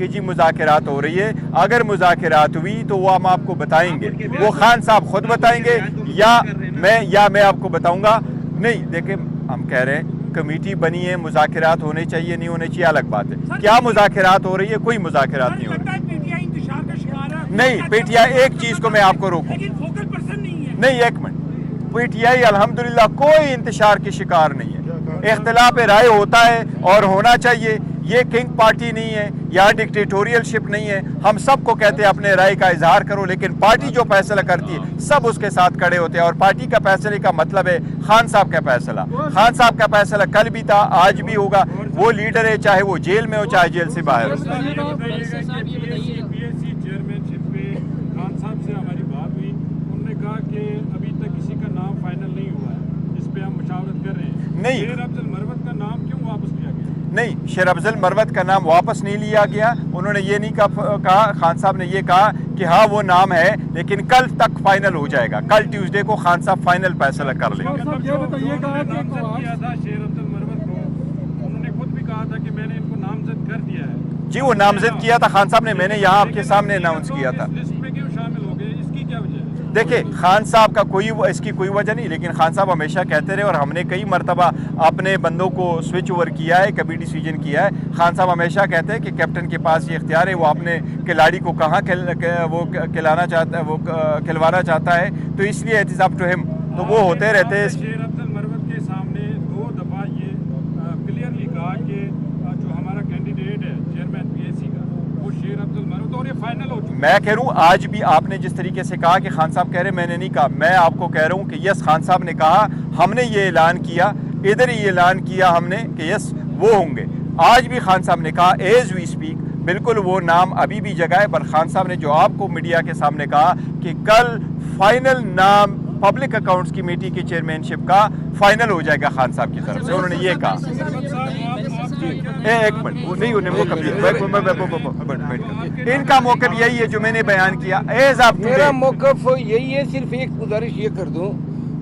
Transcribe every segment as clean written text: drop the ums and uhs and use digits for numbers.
کہ جی مذاکرات ہو رہی ہے. اگر مذاکرات ہوئی تو وہ ہم آپ کو بتائیں گے, وہ خان صاحب خود بتائیں گے یا میں آپ کو بتاؤں گا. نہیں دیکھیں, ہم کہہ رہے ہیں کمیٹی بنی ہے, مذاکرات ہونے چاہیے نہیں ہونے چاہیے الگ بات ہے. کیا مذاکرات ہو رہی ہے؟ کوئی مذاکرات نہیں ہو رہی. نہیں پی ٹی آئی, ایک چیز کو میں آپ کو روکوں, نہیں ایک منٹ, پی ٹی آئی الحمدللہ کوئی انتشار کی شکار نہیں ہے. اختلاف رائے ہوتا ہے اور ہونا چاہیے. یہ کنگ پارٹی نہیں ہے, یہاں ڈکٹیٹوریل شپ نہیں ہے. ہم سب کو کہتے ہیں اپنے رائے کا اظہار کرو, لیکن پارٹی جو فیصلہ کرتی ہے سب اس کے ساتھ کھڑے ہوتے ہیں. اور پارٹی کا فیصلے کا مطلب ہے خان صاحب کا فیصلہ. خان صاحب کا فیصلہ کل بھی تھا, آج بھی ہوگا. وہ لیڈر ہے, چاہے وہ جیل میں ہو چاہے جیل سے باہر ہو. پی ایس سی چیئرمین شپ پہ خان صاحب سے ہماری بات ہوئی, انہوں نے کہا کہ ابھی تک کسی کا نام فائنل نہیں ہوا ہے, اس پہ ہم مشاورت کر رہے ہیں. نہیں, شیر افضل مروت کا نام کیوں واپس لیا گیا؟ نہیں, شیر افضل مروت کا نام واپس نہیں لیا گیا. انہوں نے یہ نہیں کہا, خان صاحب نے یہ کہا کہ ہاں وہ نام ہے لیکن کل تک فائنل ہو جائے گا. کل ٹیوزڈے کو خان صاحب فائنل فیصلہ کر لیں گے. کیا تھا شیر افضل مروت کو, انہوں نے خود بھی کہا تھا کہ میں نے ان کو نامزد کر دیا ہے. جی وہ نامزد کیا تھا خان صاحب نے, میں نے یہاں آپ کے سامنے اناؤنس کیا تھا. لسٹ میں کیوں شامل ہو گئے, اس کی کیا وجہ ہے؟ دیکھیں خان صاحب کا اس کی کوئی وجہ نہیں, لیکن خان صاحب ہمیشہ کہتے رہے اور ہم نے کئی مرتبہ اپنے بندوں کو سوئچ اوور کیا ہے, کبھی ڈیسیجن کیا ہے. خان صاحب ہمیشہ کہتے ہیں کہ کیپٹن کے پاس یہ اختیار ہے, وہ اپنے کھلاڑی کو کہاں وہ کھلوانا چاہتا ہے, تو اس لیے اٹ از اپ ٹو ہم. تو وہ ہوتے رہتے ہیں. شیر افضل مروت کے سامنے 2 دفعہ یہ کلیئرلی کہا کہ جو ہمارا کینڈیڈیٹ ہے چیئرمین پی ایس سی کا وہ شیر افضل مروت, اور یہ فائنل ہو چکا ہے. میں کہہ رہا ہوں آج بھی آپ نے جس طریقے سے کہا کہ خان صاحب کہہ رہے میں نے نہیں کہا, میں آپ کو کہہ رہا ہوں کہ یس خان صاحب نے کہا, ہم نے یہ اعلان کیا, ادھر ہی اعلان کیا ہم نے کہ یس وہ ہوں گے. آج بھی خان صاحب نے کہا ایز وی اسپیک, بالکل وہ نام ابھی بھی جگہ ہے. پر خان صاحب نے جو آپ کو میڈیا کے سامنے کہا کہ کل فائنل نام پبلک اکاؤنٹس کمیٹی کی چیئرمین شپ کا فائنل ہو جائے گا خان صاحب کی طرف سے, انہوں نے یہ کہا. ایک منٹ, نہیں ان کا موقف یہی ہے جو میں نے بیان کیا. میرا موقف یہی ہے, صرف ایک گزارش یہ کر دوں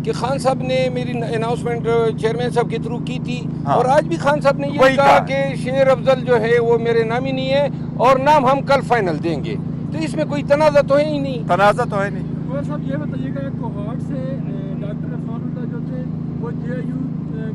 کہ خان صاحب نے میری اناؤنسمنٹ چیئرمین صاحب کے تھرو کی تھی, اور آج بھی خان صاحب نے یہ کہا کہ شیر افضل جو ہے وہ میرے نامنی ہے اور نام ہم کل فائنل دیں گے. تو اس میں کوئی تنازع تو ہے ہی نہیں. تنازع تو ہے نہیں. صاحب یہ بتائیے گا کوہاٹ سے ڈاکٹر عرفان اللہ جو تھے وہ جے یو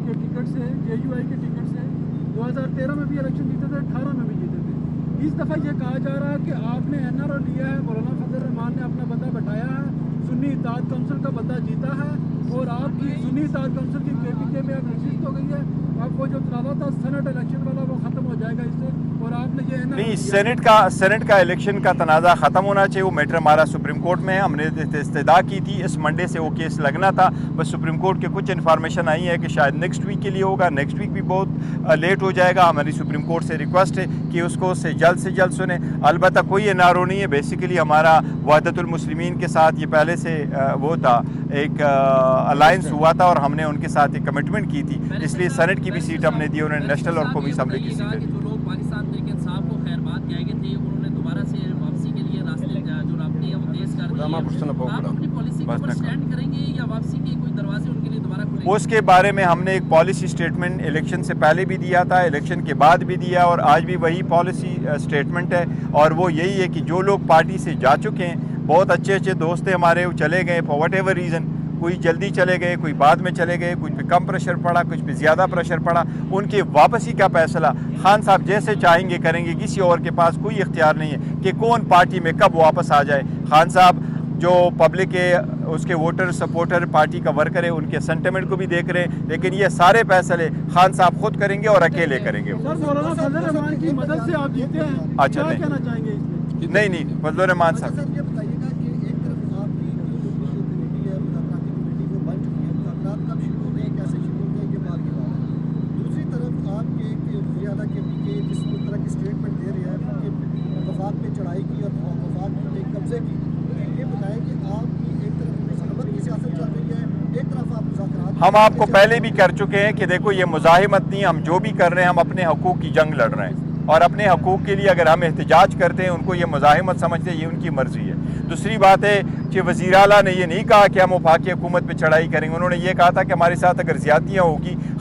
کے ٹکٹ سے, جے یو آئی کے ٹکٹ سے 2013 میں بھی الیکشن جیتے تھے, 18 میں بھی جیتے تھے. اس دفعہ یہ کہا جا رہا ہے کہ آپ نے این آر او لیا ہے, مولانا فضل الرحمان نے اپنا بندہ بٹھایا ہے, سنی اتحاد کونسل کا بندہ جیتا ہے, اور آپ کی سنی اتحاد کونسل کی کے پی کے میں اب نشست ہو گئی ہے. آپ کو جو تنازع تھا سینٹ الیکشن والا وہ ختم ہو جائے گا اس سے, اور آپ نے یہ نہیں, سینٹ کا الیکشن کا تنازع ختم ہونا چاہیے. وہ میٹر ہمارا سپریم کورٹ میں ہے, ہم نے استدعا کی تھی, اس منڈے سے وہ کیس لگنا تھا. بس سپریم کورٹ کے کچھ انفارمیشن آئی ہے کہ شاید نیکسٹ ویک کے لیے ہوگا. نیکسٹ ویک بھی بہت لیٹ ہو جائے گا. ہماری سپریم کورٹ سے ریکویسٹ ہے کہ اس کو سے جلد سنیں. البتہ کوئی این آر او نہیں ہے, بیسیکلی ہمارا وحدت المسلمین کے ساتھ یہ پہلے سے وہ تھا, ایک الائنس ہوا تھا, اور ہم نے ان کے ساتھ ایک کمٹمنٹ کی تھی, اس لیے سینٹ کی بھی سیٹ ہم نے دی, انہوں نے نیشنل اور قومی اسمبلی کی سیٹ دی. پاکستان تحریک انصاف کو خیر بات کہہ گئے تھے, انہوں نے دوبارہ سے واپسی کے لیے راستے جو رابطے ہیں وہ تیز کر دیے. آپ اپنی پالیسی کے اوپر اسٹینڈ کریں گے یا واپسی کے کوئی دروازے ان کے لیے دوبارہ کھلیں گے؟ اس کے بارے میں ہم نے ایک پالیسی اسٹیٹمنٹ الیکشن سے پہلے بھی دیا تھا, الیکشن کے بعد بھی دیا, اور آج بھی وہی پالیسی اسٹیٹمنٹ ہے. اور وہ یہی ہے کہ جو لوگ پارٹی سے جا چکے ہیں, بہت اچھے دوست ہیں ہمارے, وہ چلے گئے فار واٹ ایور ریزن, کوئی جلدی چلے گئے, کوئی بعد میں چلے گئے, کچھ پہ کم پریشر پڑا, کچھ پہ زیادہ پریشر پڑا, ان کی واپسی کا فیصلہ خان صاحب جیسے چاہیں گے کریں گے. کسی اور کے پاس کوئی اختیار نہیں ہے کہ کون پارٹی میں کب واپس آ جائے. خان صاحب جو پبلک ہے, اس کے ووٹر سپورٹر, پارٹی کا ورکر ہے, ان کے سینٹیمنٹ کو بھی دیکھ رہے ہیں, لیکن یہ سارے فیصلے خان صاحب خود کریں گے اور اکیلے کریں گے. سر مولانا فضل الرحمان کی مدد سے آپ جیتے ہیں, اچھا, کیا کہنا چاہیں گے اس میں؟ نہیں فضل الرحمان صاحب, یہ بتائیے گا کہ ایک طرف آپ کی کمیٹی ہے, مذاکراتی کمیٹی وہ بن چکی ہے, مذاکرات کب شروع ہوتے ہیں, کیسے شروع ہوتے ہیں, یہ بات کی بات ہے. دوسری طرف آپ کے وزیر اعلیٰ کے جس طرح کی اسٹیٹمنٹ دے رہے ہیں کہ وفاق پہ چڑھائی کی اور وفاق پہ قبضے کی, یہ بتائیں کہ آپ کی ایک طرف حکومت کی سیاست چل رہی ہے, ایک طرف آپ مذاکرات. ہم آپ کو پہلے بھی کر چکے ہیں کہ دیکھو یہ مزاحمت نہیں, ہم جو بھی کر رہے ہیں ہم اپنے حقوق کی جنگ لڑ رہے ہیں, اور اپنے حقوق کے لیے اگر ہم احتجاج کرتے ہیں ان کو یہ مزاحمت سمجھتے ہیں, یہ ان کی مرضی ہے. دوسری بات ہے کہ وزیر اعلیٰ نے یہ نہیں کہا کہ ہم وفاقی حکومت پہ چڑھائی کریں گے, انہوں نے یہ کہا تھا کہ ہمارے ساتھ اگر زیادتیاں ہوگی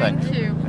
Thank you.